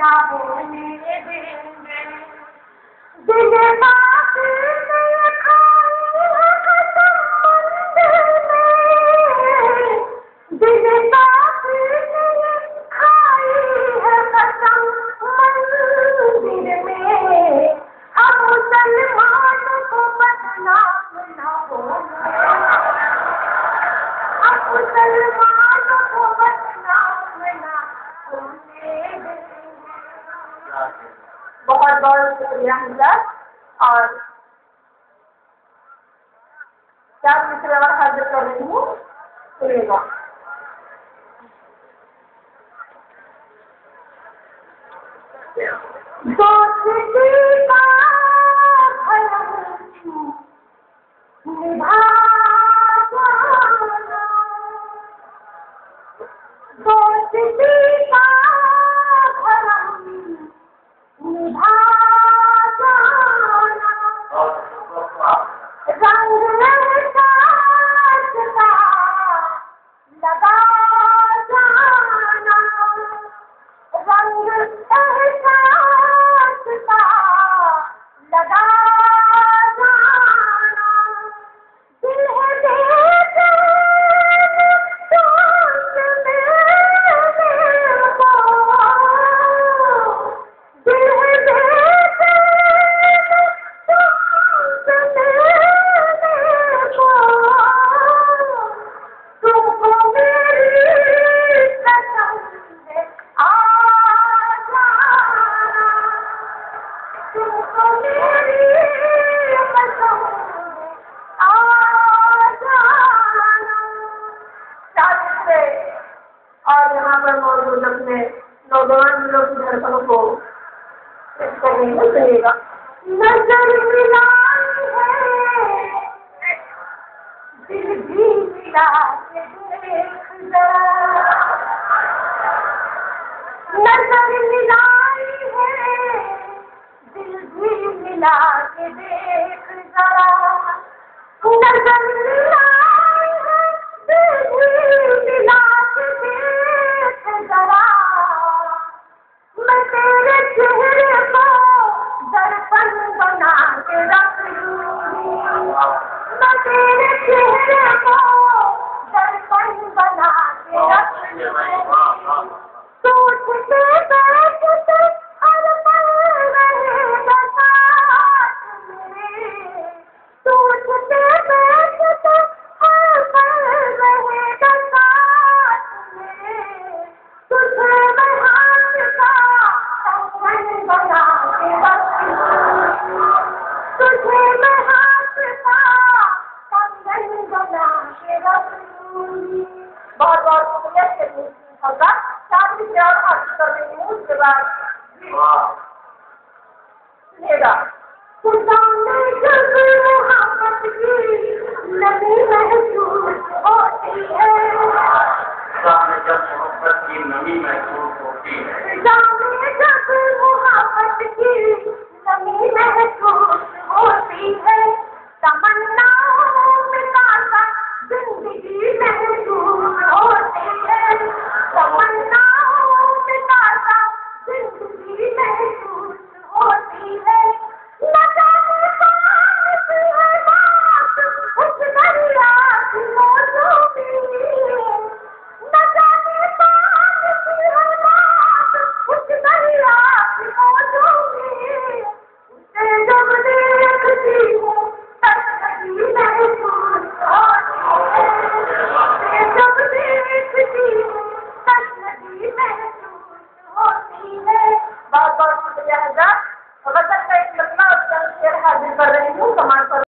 ना होने देंगे। दिल बाकी ने खाई है कसम मंदिर में, दिल बाकी ने खाई है कसम मंदिर में। अब मुसलमान को बदनाम ना होने, अब मुसलमान को बदनाम ना होने देंगे। बहुत बहुत शुक्रिया हजरत। और चार मिसरे और हाजिर कर रही हूँ, सुनिएगा। दोस्ती का भरम निभा जाना, दोस्ती का भरम निभा जाना, रंग एहसास का लगा जाना, रंग एहसास का लगा जाना। दिल है देते दोस्त मेरे को, दिल है देते दोस्त मेरे को, तुमको मेरी कसम है आ जाना, तुमको मेरी कसम है आ जाना। शादी और यहाँ पर मौजूद अपने नौजवान लोग की धड़कनों को इस करने में सुनिएगा। नजर मिलाई है, दिल भी मिला के देख जरा, नजर मिलाई है, दिल भी मिला के देख जरा, नजर मिलाई है, दिल भी मिला के देख जरा। मैं तेरे चेहरे को दर्पण बना के रख लूंगी, मैं तेरे चेहरे को दर्पण बना के रख लूंगी। सोचते बैठते हर पल रहेगा साथ मेरे, सोचते बैठते हर पल रहेगा साथ मेरे। तुझे मैं हाथ का कंगन बना के रख लूंगी, तुझे मैं हाथ का कंगन बना के रख लूंगी। बहुत बहुत शुक्रिया होगा। शादी से और हासिल कर रही हूँ, उसके बाद सुनिएगा। खुदा ने जब मोहब्बत की नमी महसूस होती है, खुदा ने जब मोहब्बत की नमी महसूस होती है, खुदा ने जब मोहब्बत की नमी महसूस होती है, तमन्नाओं में ताज़ा जिंदगी महसूस होती है, तमन्नाओं में ताज़ा जिंदगी महसूस होती है। न जाने कौन सी है बात उस दरिया की मौजों में, न जाने कौन सी है बात उस दरिया की मौजों में। उसे जब देखती हूँ तसल्ली महसूस होती है, उसे जब देखती हूँ तसल्ली महसूस होती है। बहुत बहुत शुक्रिया हज़रत। गज़ल का एक लम्हा और शेर हाजिर कर रही हूँ, समाज पर